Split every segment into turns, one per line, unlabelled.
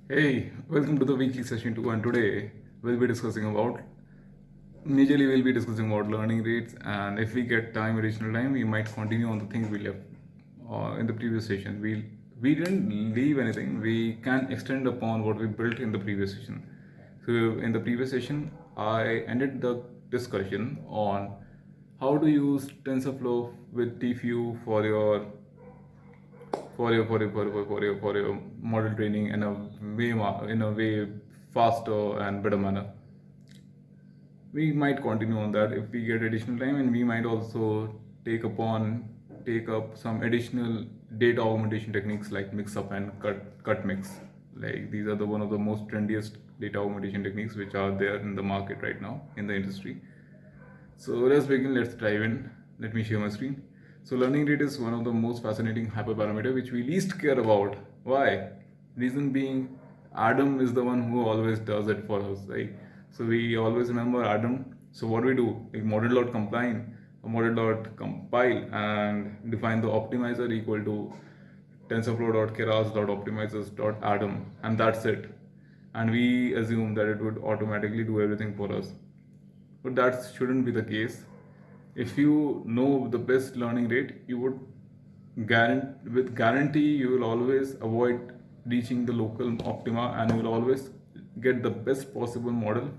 Hey, welcome to the weekly session 2, and today we'll be discussing about majorly we'll be discussing about learning rates, and if we get time, additional time, we might continue on the things we left in the previous session. We didn't leave anything. We can extend upon what we built in the previous session. So in the previous session, I ended the discussion on how to use TensorFlow with TFU for your model training in a way faster and better manner. We might continue on that if we get additional time, and we might also take up some additional data augmentation techniques like mix up and cut mix. Like these are the one of the most trendiest data augmentation techniques which are there in the market right now in the industry. So let's begin, let's dive in. Let me share my screen. So learning rate is one of the most fascinating hyperparameter which we least care about. Why? Reason being, Adam is the one who always does it for us, right? So we always remember Adam. So what do we do? Like model.compile and define the optimizer equal to tensorflow.keras.optimizers.adam, and that's it. And we assume that it would automatically do everything for us, but that shouldn't be the case. If you know the best learning rate, you would guarantee you will always avoid reaching the local optima, and you will always get the best possible model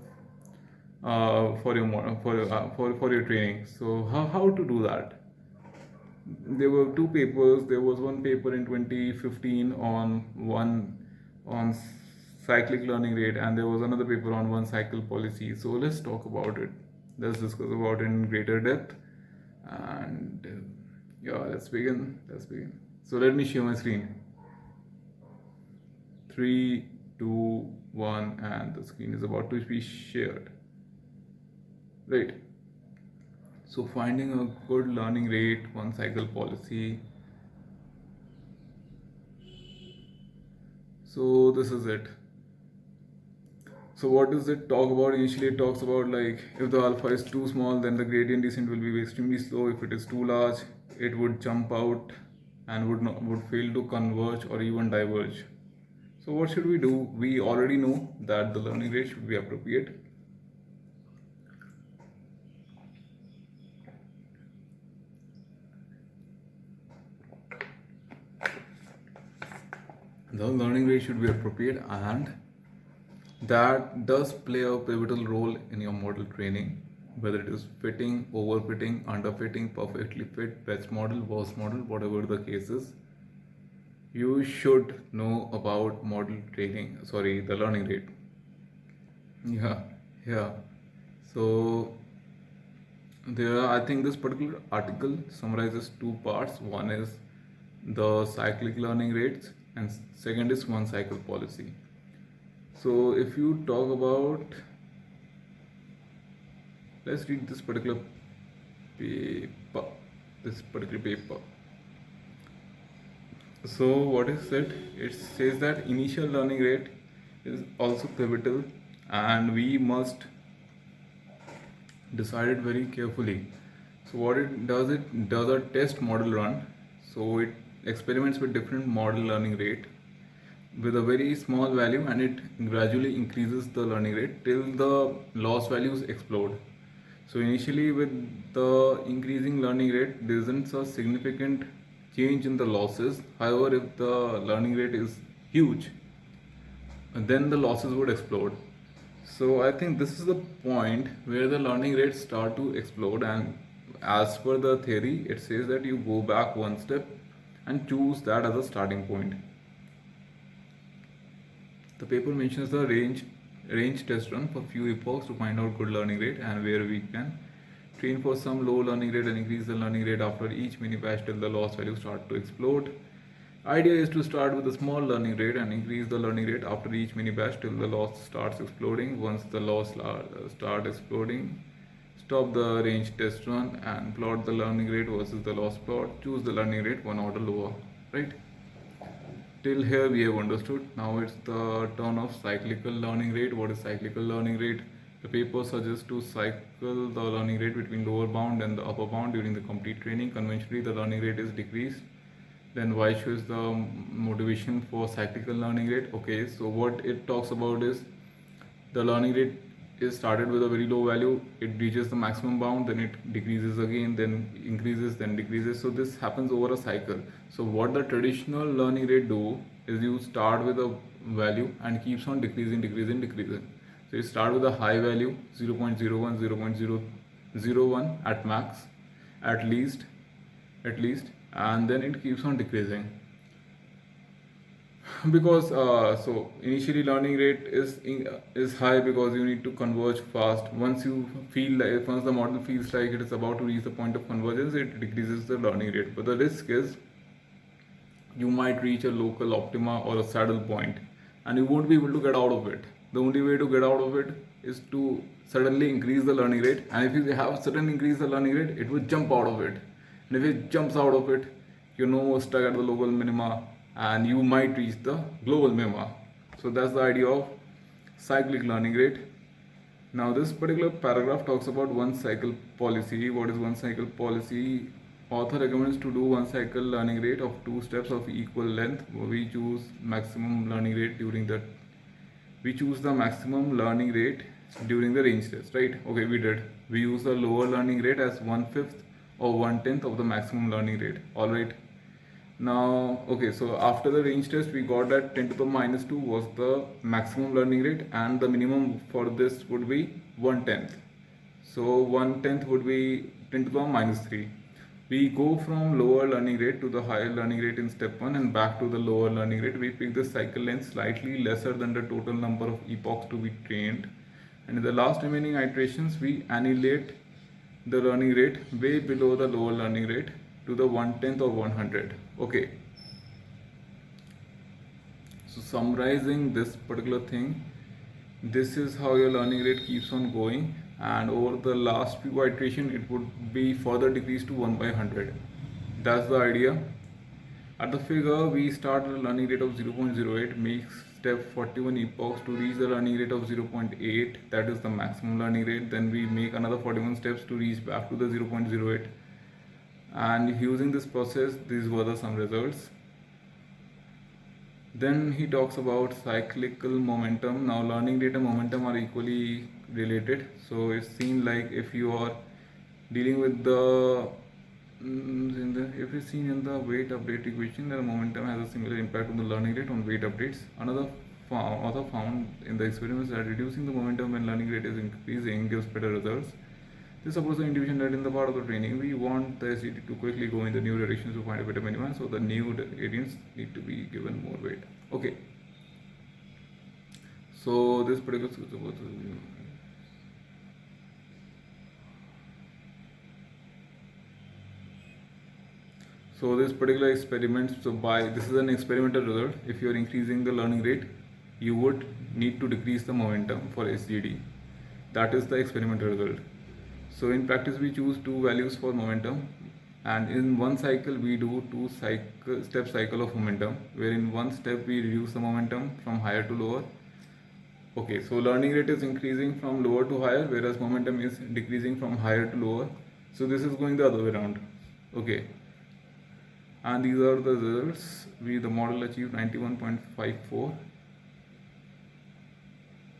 for your training. So how to do that? There were two papers. There was one paper in 2015 on cyclic learning rate, and there was another paper on one cycle policy. So let's talk about it. Let's discuss about it in greater depth. And yeah, let's begin. Let's begin. So let me share my screen. 3, 2, 1, and the screen is about to be shared. Right. So finding a good learning rate, one cycle policy. So this is it. So what does it talk about? Initially it talks about like if the alpha is too small, then the gradient descent will be extremely slow. If it is too large, it would jump out and would fail to converge or even diverge. So what should we do? We already know that the learning rate should be appropriate. The learning rate should be appropriate, and that does play a pivotal role in your model training, whether it is fitting, overfitting, underfitting, perfectly fit, best model, worst model, whatever the case is. You should know about model training, sorry, the learning rate. Yeah, yeah. So there, I think this particular article summarizes two parts. One is the cyclic learning rates, and second is one cycle policy. So if you talk about, let's read this particular paper. This particular paper. So what is it? It says that initial learning rate is also pivotal, and we must decide it very carefully. So what it does a test model run. So it experiments with different model learning rate with a very small value, and it gradually increases the learning rate till the loss values explode. So initially with the increasing learning rate, there isn't a significant change in the losses. However, if the learning rate is huge, then the losses would explode. So I think this is the point where the learning rates start to explode, and as per the theory, it says that you go back one step and choose that as a starting point. The paper mentions the range test run for few epochs to find out good learning rate, and where we can train for some low learning rate and increase the learning rate after each mini batch till the loss values start to explode. Idea is to start with a small learning rate and increase the learning rate after each mini batch till the loss starts exploding. Once the loss start exploding, stop the range test run and plot the learning rate versus the loss plot. Choose the learning rate one order lower, right? Till here we have understood. Now it's the turn of cyclical learning rate. What is cyclical learning rate? The paper suggests to cycle the learning rate between lower bound and the upper bound during the complete training. Conventionally, the learning rate is decreased Then why shows the motivation for cyclical learning rate? Okay, so what it talks about is the learning rate is started with a very low value, it reaches the maximum bound, then it decreases again, then increases, then decreases. So this happens over a cycle. So what the traditional learning rate do is you start with a value and keeps on decreasing. So you start with a high value 0.01, 0.001 at max, at least, and then it keeps on decreasing. Because so initially learning rate is high because you need to converge fast. Once the model feels like it is about to reach the point of convergence, it decreases the learning rate. But the risk is you might reach a local optima or a saddle point and you won't be able to get out of it. The only way to get out of it is to suddenly increase the learning rate, and if you have suddenly increase the learning rate, it will jump out of it. And if it jumps out of it, you're no more stuck at the local minima and you might reach the global minima. So that's the idea of cyclic learning rate. Now this particular paragraph talks about one cycle policy. What is one cycle policy? Author recommends to do one cycle learning rate of 2 steps of equal length. We choose the maximum learning rate during the range test, right? Okay, we use the lower learning rate as 1/5 or 1/10 of the maximum learning rate. All right. Now, okay, so after the range test, we got that 10 to the minus 2 was the maximum learning rate, and the minimum for this would be 1/10. So 1/10 would be 10 to the minus 3. We go from lower learning rate to the higher learning rate in step 1 and back to the lower learning rate. We pick the cycle length slightly lesser than the total number of epochs to be trained. And in the last remaining iterations, we annihilate the learning rate way below the lower learning rate to the 1/10 or 100. Okay. So summarizing this particular thing, this is how your learning rate keeps on going, and over the last few iterations it would be further decreased to 1/100. That's the idea. At the figure, we start with a learning rate of 0.08, makes step 41 epochs to reach the learning rate of 0.8, that is the maximum learning rate. Then we make another 41 steps to reach back to the 0.08, and using this process, these were the some results. Then he talks about cyclical momentum. Now learning rate and momentum are equally related. So it seems like if you are dealing with if it's seen in the weight update equation, the momentum has a similar impact on the learning rate on weight updates. Another author found in the experiments that reducing the momentum when learning rate is increasing gives better results. This supports the intuition that in the part of the training, we want the SGT to quickly go in the new directions to find a better minimum, so the new variants need to be given more weight. Okay. So this particular experiment, this is an experimental result. If you are increasing the learning rate, you would need to decrease the momentum for SGD. That is the experimental result. So in practice, we choose 2 values for momentum, and in one cycle we do 2-step cycle of momentum, where in one step we reduce the momentum from higher to lower. Okay, so learning rate is increasing from lower to higher, whereas momentum is decreasing from higher to lower. So this is going the other way around. Okay, and these are the results. The model achieved 91.54.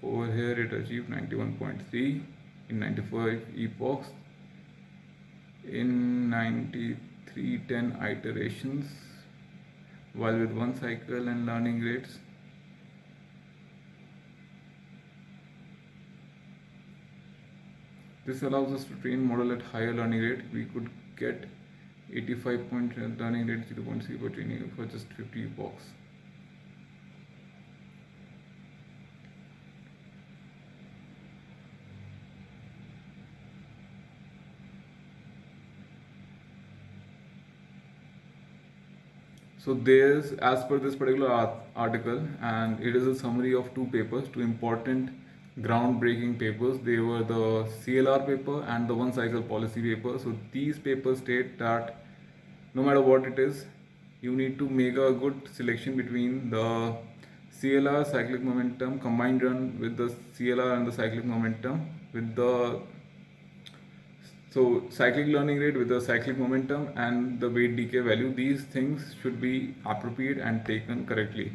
Over here it achieved 91.3 in 95 epochs in 9310 iterations, while with one cycle and learning rates. This allows us to train model at higher learning rate. We could get 85 point learning rate 0.3 for training for just 50 epochs. So there's, as per this particular article, and it is a summary of 2 papers, 2 important groundbreaking papers. They were the CLR paper and the one cycle policy paper. So these papers state that no matter what it is, you need to make a good selection between the CLR cyclic momentum combined run with the CLR and the cyclic momentum with the So cyclic learning rate with the cyclic momentum and the weight decay value, these things should be appropriate and taken correctly.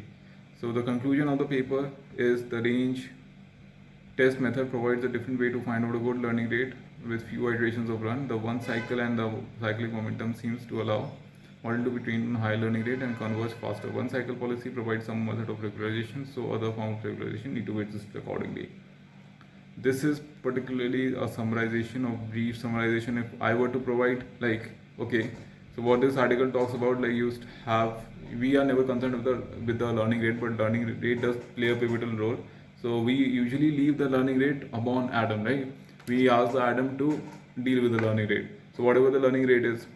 So the conclusion of the paper is the range test method provides a different way to find out a good learning rate with few iterations of run. The one cycle and the cyclic momentum seems to allow model to be trained on high learning rate and converge faster. One cycle policy provides some method of regularization, so other forms of regularization need to be adjusted accordingly. This is particularly a summarization of brief summarization. If I were to provide, like, okay, so what this article talks about, like, used have, we are never concerned with the learning rate, but learning rate does play a pivotal role. So we usually leave the learning rate upon Adam, right? We ask the Adam to deal with the learning rate. So whatever the learning rate is,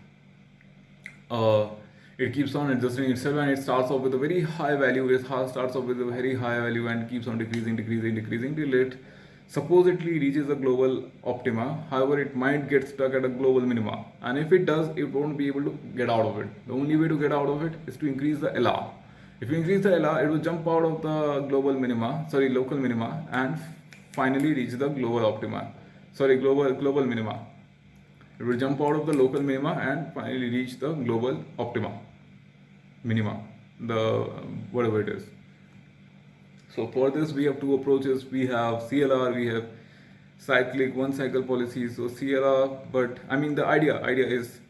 it keeps on adjusting itself, and it starts off with a very high value. It starts off with a very high value and keeps on decreasing till it supposedly reaches a global optima. However, it might get stuck at a global minima, and if it does, it won't be able to get out of it. The only way to get out of it is to increase the LR. If you increase the LR, it will jump out of the local minima, and finally reach the global optima. Global minima. It will jump out of the local minima and finally reach the global minima, the whatever it is. So for this we have two approaches. We have CLR, we have cyclic one cycle policy. So CLR, but I mean the idea is,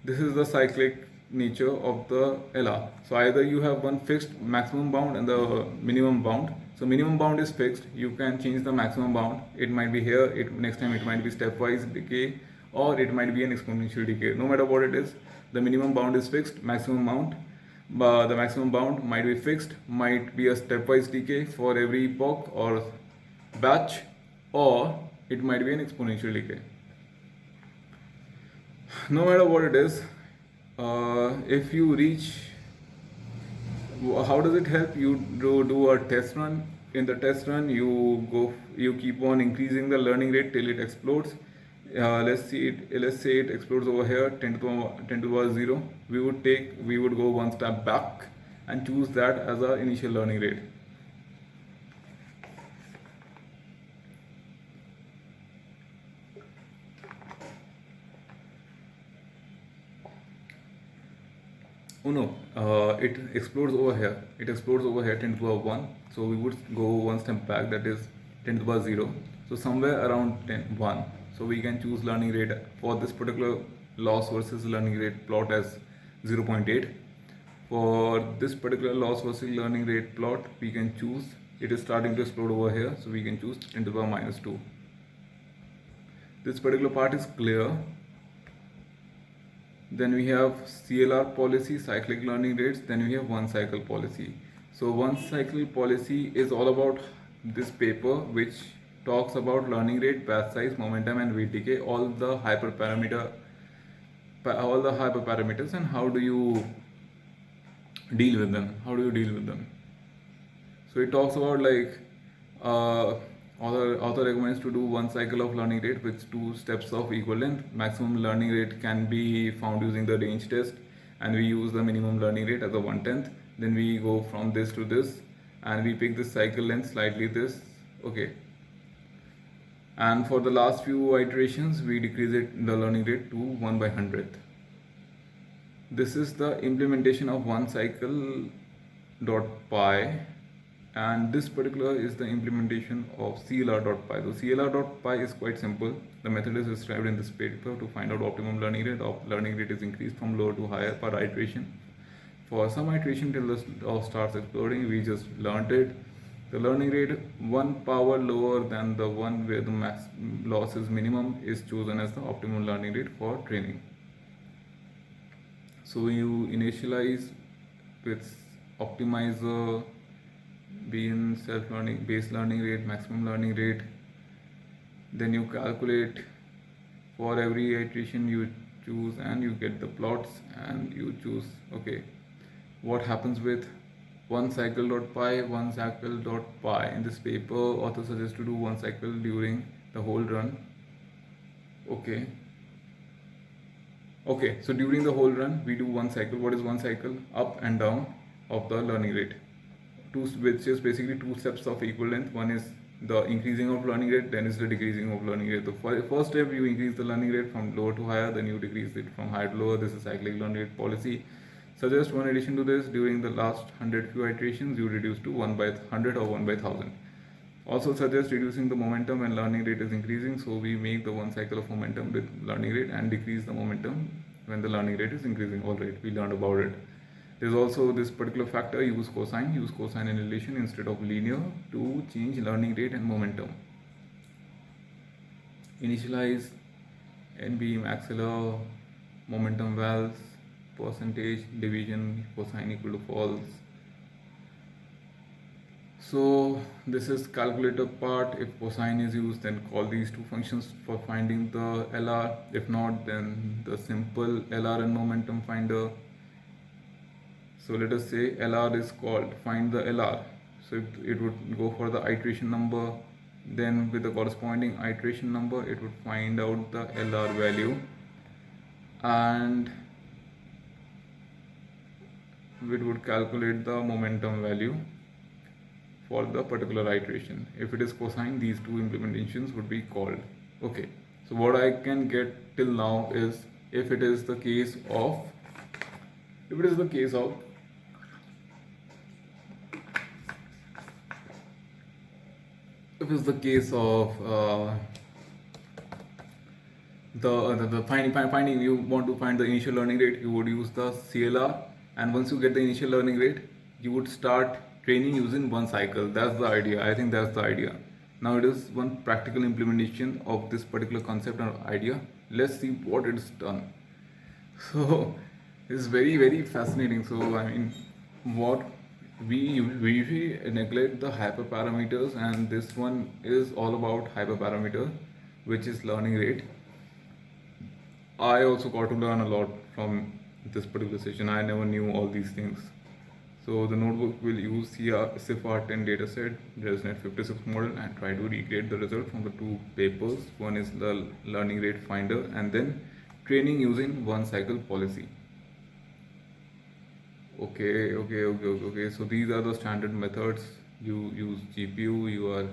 this is the cyclic nature of the LR. So either you have one fixed maximum bound and the minimum bound. So minimum bound is fixed. You can change the maximum bound. It might be here. Next time it might be stepwise decay, or it might be an exponential decay. No matter what it is, the minimum bound is fixed. Maximum bound, the maximum bound might be fixed, might be a stepwise decay for every epoch or batch, or it might be an exponential decay. No matter what it is, if you reach, how does it help? You do a test run. In the test run, you keep on increasing the learning rate till it explodes. Let's say it explodes over here, 10 to the power 0. We would go one step back and choose that as our initial learning rate. Oh no, it explodes over here. It explodes over here, 10 to the power 1. So we would go one step back, that is 10 to the power 0. So somewhere around 1. So we can choose learning rate for this particular loss versus learning rate plot as 0.8. For this particular loss versus learning rate plot, we can choose, it is starting to explode over here, so we can choose 10 to the power minus 2. This particular part is clear. Then we have CLR policy, cyclic learning rates. Then we have one cycle policy. So one cycle policy is all about this paper, which talks about learning rate, batch size, momentum, and weight decay, all the hyperparameters, and how do you deal with them. So it talks about, like, author recommends to do one cycle of learning rate with 2 steps of equal length. Maximum learning rate can be found using the range test, and we use the minimum learning rate as a 1/10. Then we go from this to this, and we pick this cycle length slightly this. Okay. And for the last few iterations, we decrease the learning rate to 1/100th. This is the implementation of one cycle .py, and this particular is the implementation of CLR.py. So CLR.py is quite simple. The method is described in this paper to find out optimum learning rate. Learning rate is increased from lower to higher per iteration. For some iteration till the loss starts exploding, we just learned it. The learning rate 1 power lower than the one where the max loss is minimum is chosen as the optimal learning rate for training. So you initialize with optimizer, being self-learning, base learning rate, maximum learning rate. Then you calculate for every iteration you choose, and you get the plots, and you choose, okay, what happens with one cycle.py, one cycle.py. In this paper, author suggests to do one cycle during the whole run. Okay, so during the whole run, we do one cycle. What is one cycle? Up and down of the learning rate, which is basically 2 steps of equal length. One is the increasing of learning rate, then is the decreasing of learning rate. The first step, you increase the learning rate from lower to higher, then you decrease it from higher to lower. This is cyclic learning rate policy. Suggest one addition to this: during the last 100 few iterations, you reduce to 1 by 100 or 1 by 1000. Also suggest reducing the momentum when learning rate is increasing. So we make the one cycle of momentum with learning rate and decrease the momentum when the learning rate is increasing. Alright, we learned about it. There's also this particular factor, use cosine in relation instead of linear to change learning rate and momentum. Initialize NB maxilla, momentum valves, percentage, division, cosine equal to false. So this is calculator part. If cosine is used, then call these two functions for finding the LR. If not, then the simple LR and momentum finder. So let us say LR is called, find the LR. So it would go for the iteration number, then with the corresponding iteration number it would find out the LR value, and it would calculate the momentum value for the particular iteration. If it is cosine, these two implementations would be called. Okay, so what I can get till now is, if it is the case of the finding, you want to find the initial learning rate, you would use the CLR, and once you get the initial learning rate, you would start training using one cycle. That's the idea. I think that's the idea. Now it is one practical implementation of this particular concept or idea. Let's see what it's done. So it's very, very fascinating. So I mean, what we usually neglect the hyperparameters, and this one is all about hyperparameter, which is learning rate. I also got to learn a lot from this particular session. I never knew all these things. So the notebook will use CIFAR10 dataset, ResNet56 model, and try to recreate the result from the two papers. One is the learning rate finder, and then training using one cycle policy. Okay. So these are the standard methods. You use GPU.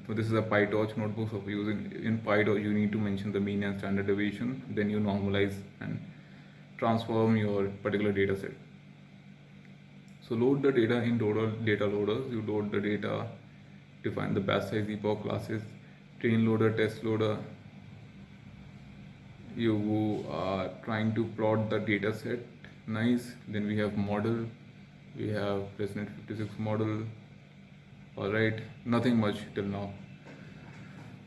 So this is a PyTorch notebook. So using in PyTorch, you need to mention the mean and standard deviation. Then you normalize and transform your particular data set. So load the data in data loaders. You load the data, define the batch size, epoch classes, train loader, test loader. You are trying to plot the data set. Nice. Then we have model. We have ResNet56 model. Alright, nothing much till now.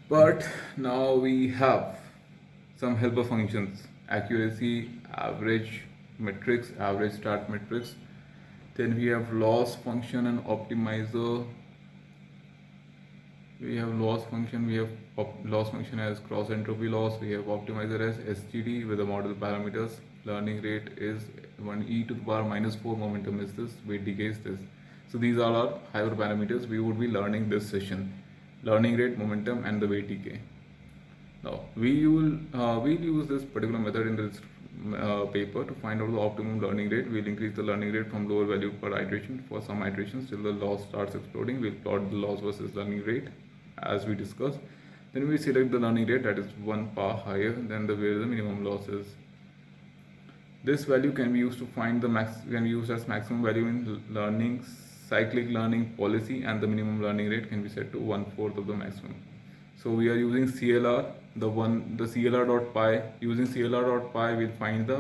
But now we have some helper functions: accuracy, average metrics, average start metrics. Then we have loss function and optimizer. We have loss function. We have loss function as cross entropy loss. We have optimizer as SGD with the model parameters. Learning rate is 1e to the power -4. Momentum is this. Weight decay is this. So these are our hyperparameters we would be learning this session: learning rate, momentum, and the weight decay. Now we'll use this particular method in this paper to find out the optimum learning rate. We'll increase the learning rate from lower value per iteration for some iterations till the loss starts exploding. We'll plot the loss versus learning rate as we discussed. Then we select the learning rate that is 1 power higher than where the minimum loss is. This value can be used to find the as maximum value in learning cyclic learning policy, and the minimum learning rate can be set to 1/4 of the maximum. So we are using CLR, the CLR.py. Using CLR.py, we'll find the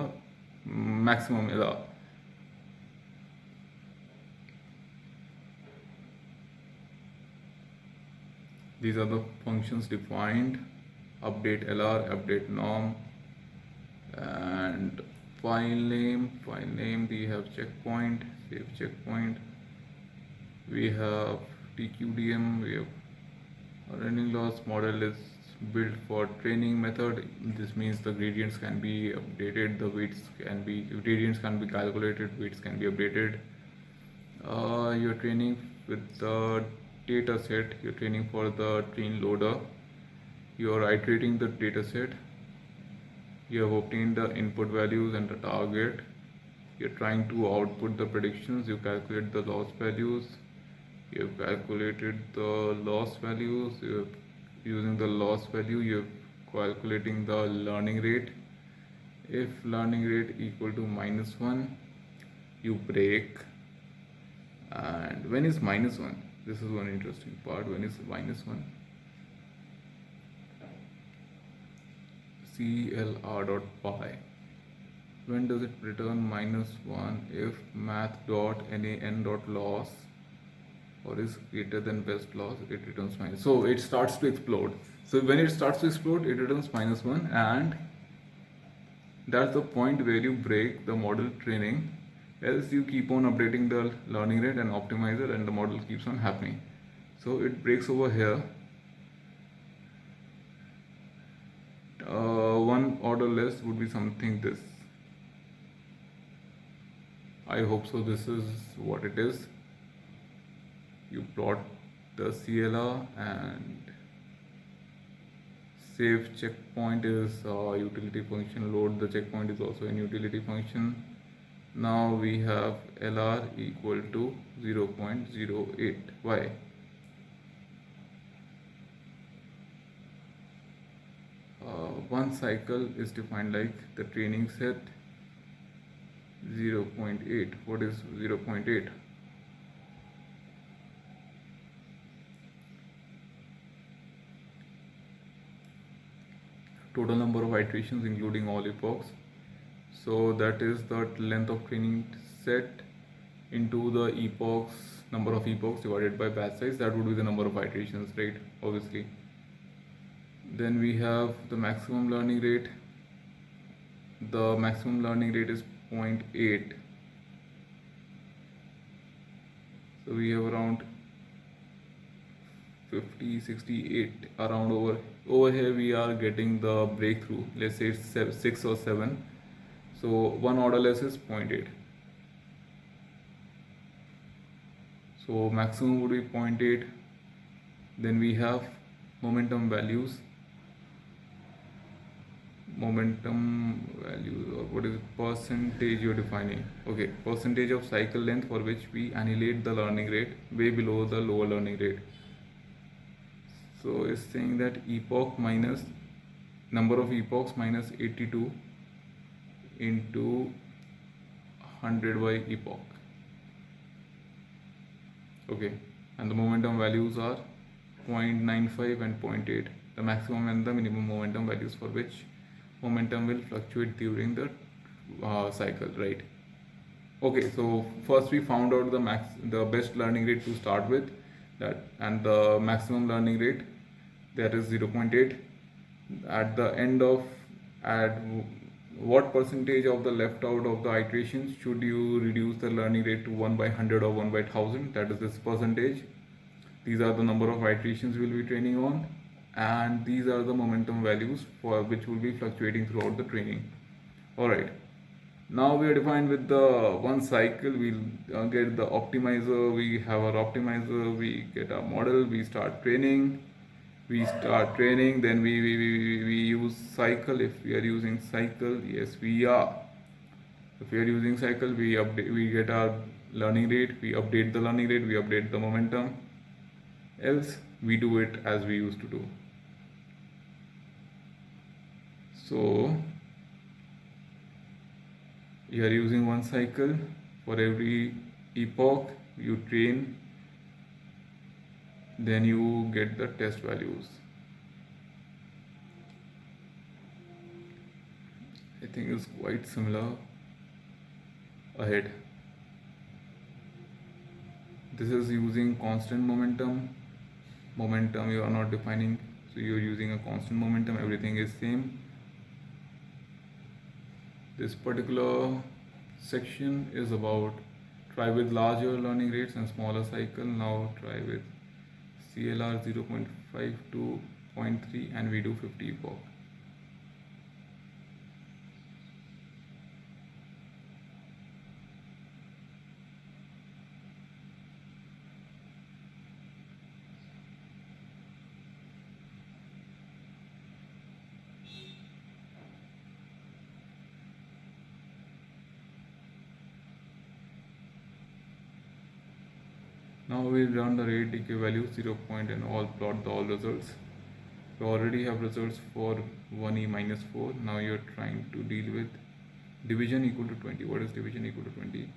maximum LR. These are the functions defined: update LR, update norm, and file name. We have checkpoint, save checkpoint. We have TQDM. We have running loss. Model is built for training method. This means the gradients can be updated, the gradients can be calculated, weights can be updated. You're training with the data set. You're training for the train loader. You're iterating the data set. You have obtained the input values and the target. You're trying to output the predictions. You calculate the loss values. You have calculated the loss values. Using the loss value, you have calculating the learning rate. If learning rate equal to -1, you break. And when is -1? This is one interesting part. When is -1? CLR dot pi. When does it return -1? If math dot nan dot loss or is greater than best loss, it returns minus. So it starts to explode. So when it starts to explode, it returns -1, and that's the point where you break the model training. Else you keep on updating the learning rate and optimizer, and the model keeps on happening. So it breaks over here. One order less would be something this. I hope so. This is what it is. You plot the CLR, and save checkpoint is a utility function. Load the checkpoint is also an utility function. Now we have LR equal to 0.08. Why? One cycle is defined like the training set 0.8. What is 0.8? Total number of iterations including all epochs. So that is the length of training set into the epochs, number of epochs divided by batch size. That would be the number of iterations, right? Obviously. Then we have the maximum learning rate. The maximum learning rate is 0.8. So we have around 50, 68 around over here. We are getting the breakthrough. Let's say it's 6 or 7. So one order less is 0.8. So maximum would be 0.8. Then we have momentum values. Momentum value, or what is it? Percentage you're defining. Okay, percentage of cycle length for which we annihilate the learning rate way below the lower learning rate. So it's saying that epoch minus number of epochs minus 82 into 100 by epoch. Okay, and the momentum values are 0.95 and 0.8, the maximum and the minimum momentum values for which momentum will fluctuate during the cycle, right? Okay, so first we found out the best learning rate to start with, that, and the maximum learning rate, that is 0.8. At the end of what percentage of the left out of the iterations should you reduce the learning rate to 1 by 100 or 1 by 1000? That is this percentage. These are the number of iterations we will be training on, and these are the momentum values for which will be fluctuating throughout the training. Alright, now we are defined with the one cycle. We'll get the optimizer. We have our optimizer, we get our model, we start training, then we use cycle. If we are using cycle, yes we are. If we are using cycle, we get our learning rate, we update the learning rate, we update the momentum. Else we do it as we used to do. So you are using one cycle. For every epoch you train, then you get the test values. I think it's quite similar ahead. This is using constant momentum you are not defining, so you're using a constant momentum, everything is same. This particular section is about try with larger learning rates and smaller cycle. Now try with CLR 0.5 to 0.3 and we do 50 epoch. Now we run the rate decay value 0 point and all plot the all results. You already have results for 1e minus 4. Now you're trying to deal with division equal to 20. What is division equal to 20?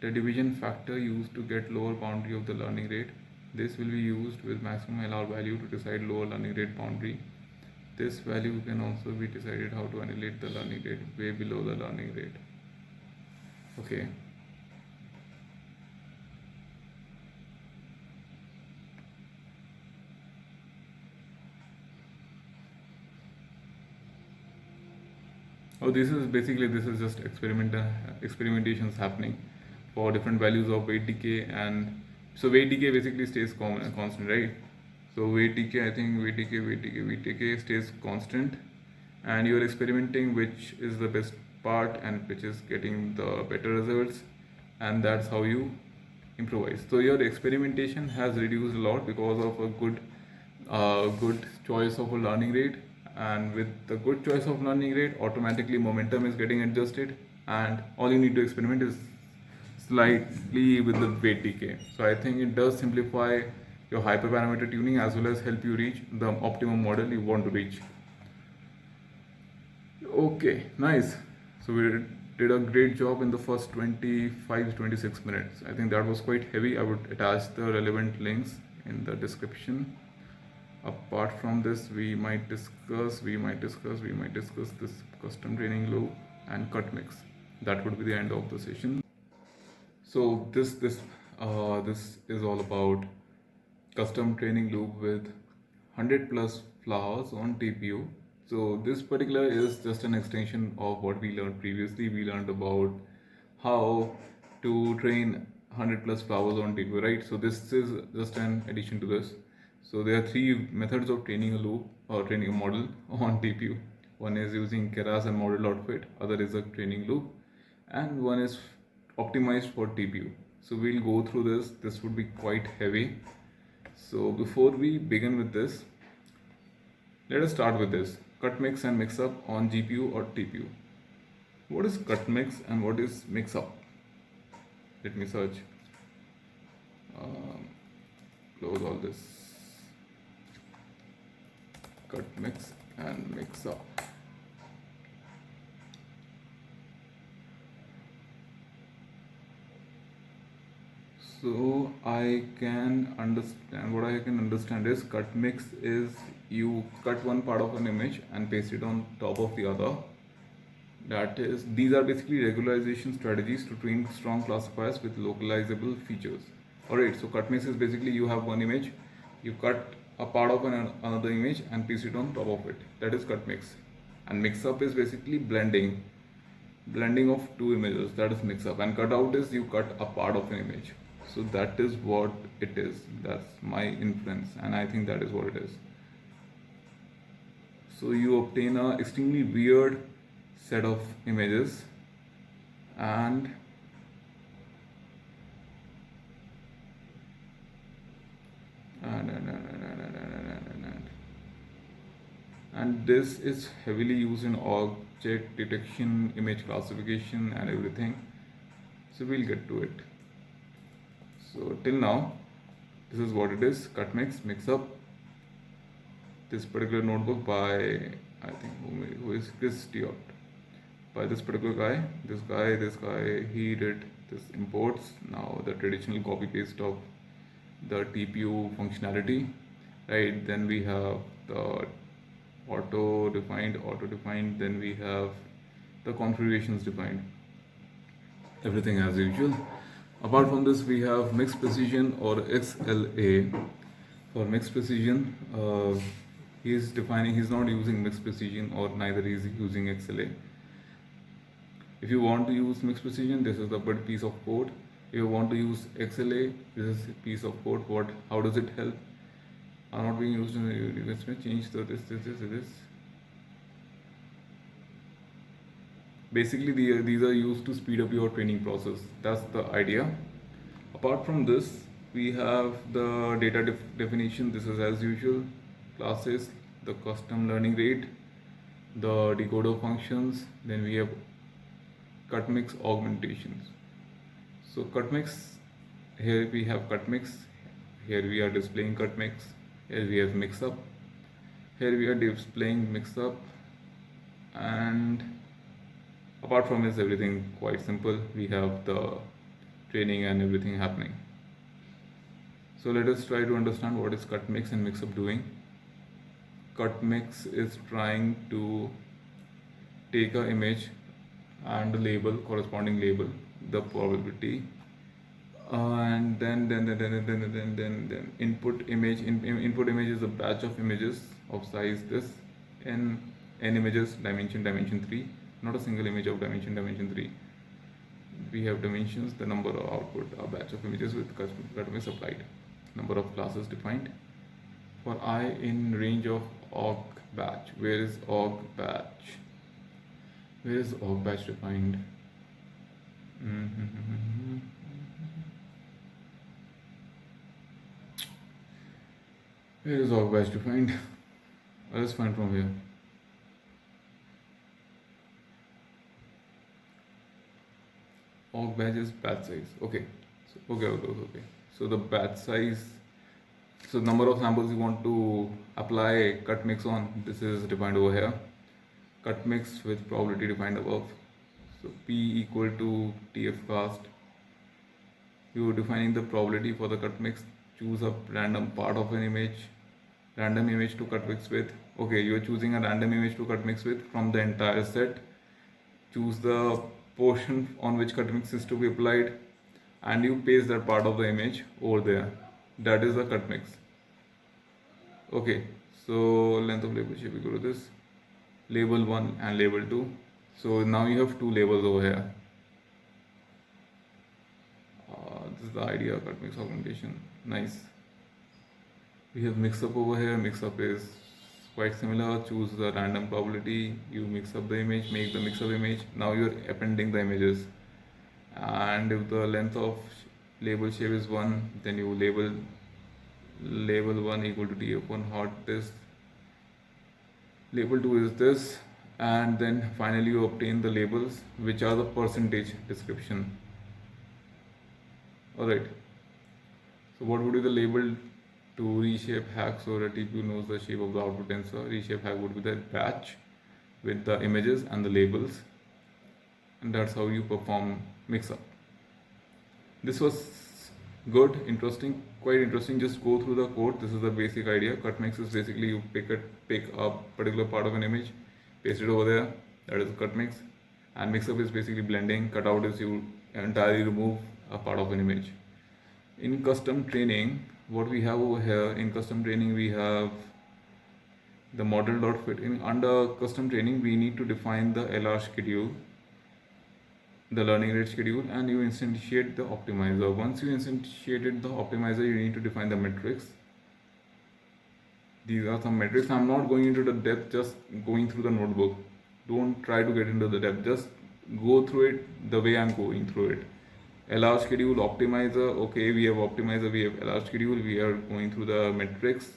The division factor used to get lower boundary of the learning rate. This will be used with maximum allowed value to decide lower learning rate boundary. This value can also be decided how to annihilate the learning rate way below the learning rate. Okay. Oh, this is just experimentations happening for different values of weight decay. And so weight decay basically stays constant, right? So weight decay, I think weight decay stays constant, and you're experimenting which is the best part and which is getting the better results, and that's how you improvise. So your experimentation has reduced a lot because of a good choice of a learning rate, and with the good choice of learning rate, automatically momentum is getting adjusted, and all you need to experiment is slightly with the weight decay. So I think it does simplify your hyperparameter tuning as well as help you reach the optimum model you want to reach. Okay, nice. So we did a great job in the first 25-26 minutes. I think that was quite heavy. I would attach the relevant links in the description. Apart from this, we might discuss this custom training loop and cut mix. That would be the end of the session. So this is all about custom training loop with 100 plus flowers on TPU. So this particular is just an extension of what we learned previously. We learned about how to train 100 plus flowers on TPU, right? So this is just an addition to this. So there are three methods of training a loop or training a model on TPU. One is using Keras and model outfit, other is a training loop, and one is optimized for TPU. So we'll go through this. This would be quite heavy. So before we begin with this, let us start with this. Cut mix and mix up on GPU or TPU. What is cut mix and what is mix up? Let me search. Close all this. Cut mix and mix up. So I can understand, what I can understand is cut mix is you cut one part of an image and paste it on top of the other. That is, these are basically regularization strategies to train strong classifiers with localizable features. Alright, so cut mix is basically you have one image, you cut a part of another image and paste it on top of it. That is cut mix. And mix up is basically blending of two images. That is mix up. And cut out is you cut a part of an image. So that is what it is. That's my inference, and I think that is what it is. So you obtain a extremely weird set of images, and this is heavily used in object detection, image classification, and everything. So we'll get to it. So till now, this is what it is: cut mix, mix up. This particular notebook by, I think, who is Chris Stewart. By this particular guy, this guy, he did this imports. Now the traditional copy paste of the TPU functionality, right? Then we have the auto defined. Then we have the configurations defined. Everything as usual. Apart from this, we have mixed precision or XLA. For mixed precision, he's not using mixed precision, or neither is he using XLA. If you want to use mixed precision, this is the piece of code. If you want to use XLA, this is a piece of code. How does it help? Are not being used in the let's change the this. Basically, these are used to speed up your training process. That's the idea. Apart from this, we have the data definition. This is as usual. Classes, the custom learning rate, the decoder functions. Then we have cut mix augmentations. So cut mix, here we have cut mix, Here we are displaying cut mix. Here we have mix up. Here we are displaying mix up, and apart from this, everything quite simple. We have the training and everything happening. So let us try to understand what is cut mix and mix up doing. Cut mix is trying to take an image and the label, corresponding label, the probability, and then input image. Input image is a batch of images of size this, n images, dimension 3, not a single image of dimension 3. We have dimensions, the number of output, a batch of images with cut mix applied, number of classes defined. For I in range of awk batch, where is awk batch? Where is awk batch defined? Where is awk batch defined? Let's find from here. Awk batch is batch size. Okay. So, okay. So the batch size. So number of samples you want to apply cut mix on, this is defined over here. Cut mix with probability defined above. So P equal to TF cast. You are defining the probability for the cut mix. Choose a random part of an image, random image to cut mix with. Okay, you are choosing a random image to cut mix with from the entire set. Choose the portion on which cut mix is to be applied, and you paste that part of the image over there. That is the cut mix. Okay, so length of label shape equal to this, label 1 and label 2. So now you have two labels over here. This is the idea of cut mix augmentation. Nice. We have mix up over here. Mix up is quite similar. Choose the random probability, you mix up the image, make the mix up image. Now you are appending the images, and if the length of label shape is 1, then you label 1 equal to TF1 hot this, label 2 is this, and then finally you obtain the labels which are the percentage description. Alright, so what would be the label to reshape hack so that TPU knows the shape of the output tensor? Reshape hack would be the batch with the images and the labels, and that's how you perform mix up. This was good, interesting, quite interesting. Just go through the code. This is the basic idea. Cut mix is basically you pick a particular part of an image, paste it over there, that is cut mix. And mix up is basically blending. Cut out is you entirely remove a part of an image. In custom training, what we have over here, in custom training we have the model.fit. Under custom training we need to define the LR schedule, the learning rate schedule, and you instantiate the optimizer. Once you instantiated the optimizer, you need to define the metrics. These are some metrics. I'm not going into the depth, just going through the notebook. Don't try to get into the depth, just go through it the way I'm going through it. LR schedule, optimizer. Okay, we have optimizer, we have LR schedule, we are going through the metrics.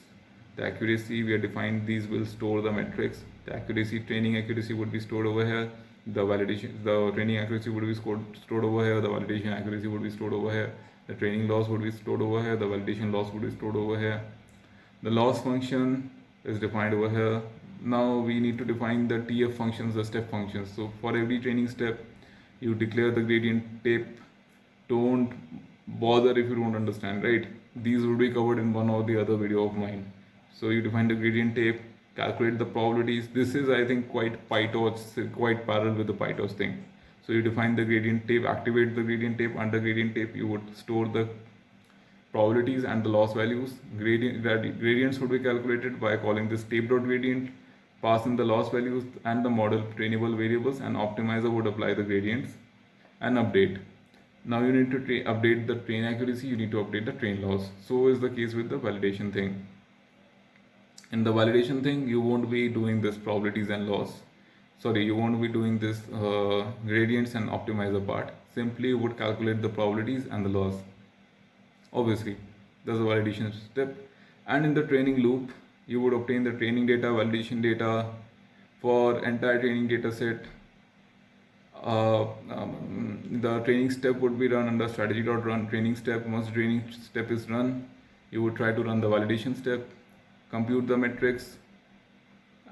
The accuracy, we are defined, these will store the metrics. The accuracy, training accuracy would be stored over here. The validation, the training accuracy would be stored over here. The validation accuracy would be stored over here. The training loss would be stored over here. The validation loss would be stored over here. The loss function is defined over here. Now we need to define the TF functions, the step functions. So for every training step, you declare the gradient tape. Don't bother if you don't understand, right? These will be covered in one or the other video of mine. So you define the gradient tape, calculate the probabilities. This is, I think, quite PyTorch, quite parallel with the PyTorch thing. So you define the gradient tape, activate the gradient tape. Under gradient tape, you would store the probabilities and the loss values. Gradients would be calculated by calling this tape.gradient, pass in the loss values and the model trainable variables, and optimizer would apply the gradients and update. Now you need to update the train accuracy, you need to update the train loss. So is the case with the validation thing. In the validation thing, you won't be doing this probabilities and loss. Sorry, you won't be doing this gradients and optimizer part. Simply you would calculate the probabilities and the loss. Obviously, there's a validation step. And in the training loop, you would obtain the training data, validation data for entire training data set. The training step would be run under strategy.run training step. Once training step is run, You would try to run the validation step, compute the metrics,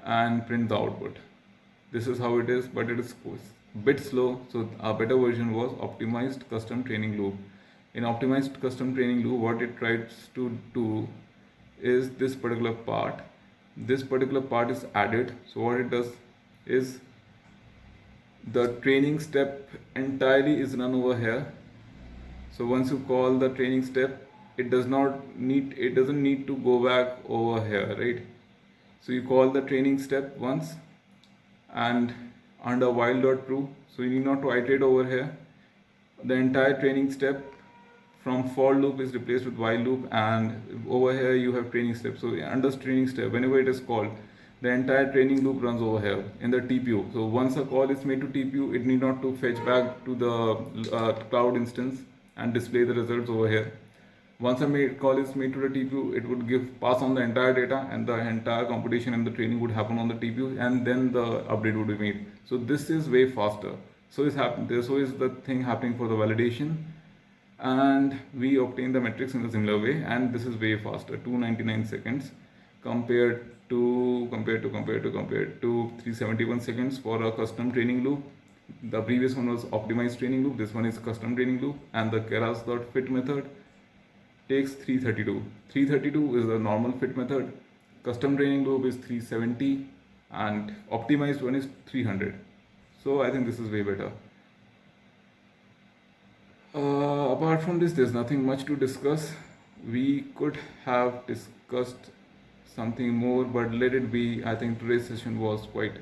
and print the output. This is how it is, but it is a bit slow. So a better version was optimized custom training loop. In optimized custom training loop, what it tries to do is this particular part. This particular part is added. So what it does is the training step entirely is run over here. So once you call the training step, it doesn't need to go back over here, right? So you call the training step once and under while.true, so you need not to iterate over here. The entire training step from for loop is replaced with while loop, and over here you have training step. So under training step, whenever it is called, the entire training loop runs over here in the TPU. So once a call is made to TPU, it need not to fetch back to the cloud instance and display the results over here. Once a call is made to the TPU, it would pass on the entire data, and the entire computation and the training would happen on the TPU, and then the update would be made. So this is way faster. So is the thing happening for the validation, and we obtain the metrics in a similar way, and this is way faster, 299 seconds compared to 371 seconds for a custom training loop. The previous one was optimized training loop, this one is custom training loop, and the keras.fit method takes 332. 332 is the normal fit method, custom training loop is 370, and optimized one is 300. So I think this is way better. Apart from this, there's nothing much to discuss. We could have discussed something more, but let it be. I think today's session was quite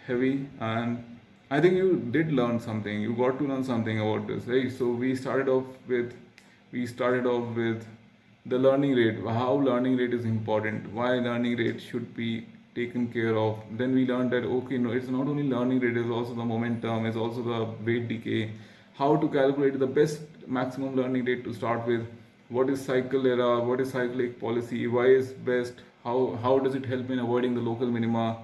heavy, and I think you did learn something. You got to learn something about this, right? So we started off with the learning rate, how learning rate is important, why learning rate should be taken care of. Then we learned that okay, no, it's not only learning rate, it's also the momentum, it's also the weight decay, how to calculate the best maximum learning rate to start with, what is cycle error, what is cyclic policy, why is best, how does it help in avoiding the local minima,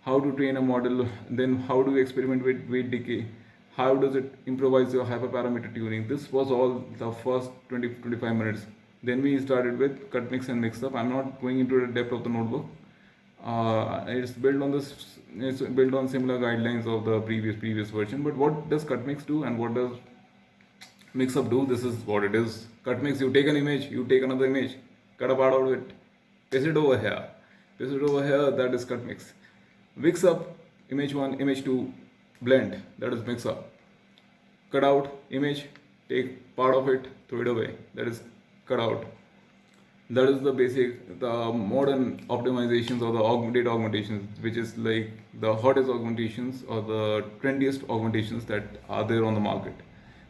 how to train a model, then how do you experiment with weight decay, how does it improvise your hyperparameter tuning. This was all the first 20-25 minutes. Then we started with cut, mix and mix up. I'm not going into the depth of the notebook. It's built on similar guidelines of the previous version. But what does cut mix do and what does mix up do? This is what it is. Cut mix, you take an image, you take another image, cut a part out of it, paste it over here, that is cut mix. Mix up, image 1, image 2, blend, that is mix up. Cut out image, take part of it, throw it away, that is cut out. That is the modern optimizations or the data augmentations, which is like the hottest augmentations or the trendiest augmentations that are there on the market.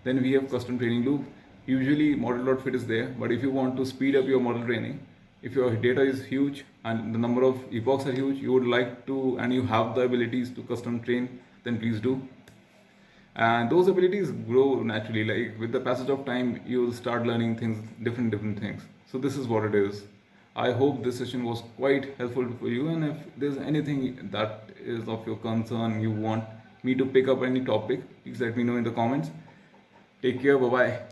Then we have custom training loop. Usually model.fit is there, but if you want to speed up your model training, if your data is huge and the number of epochs are huge, you would like to, and you have the abilities to custom train, then please do. And those abilities grow naturally, like with the passage of time you will start learning things, different things. So this is what it is. I hope this session was quite helpful for you, and if there's anything that is of your concern, you want me to pick up any topic, please let me know in the comments. Take care, bye bye.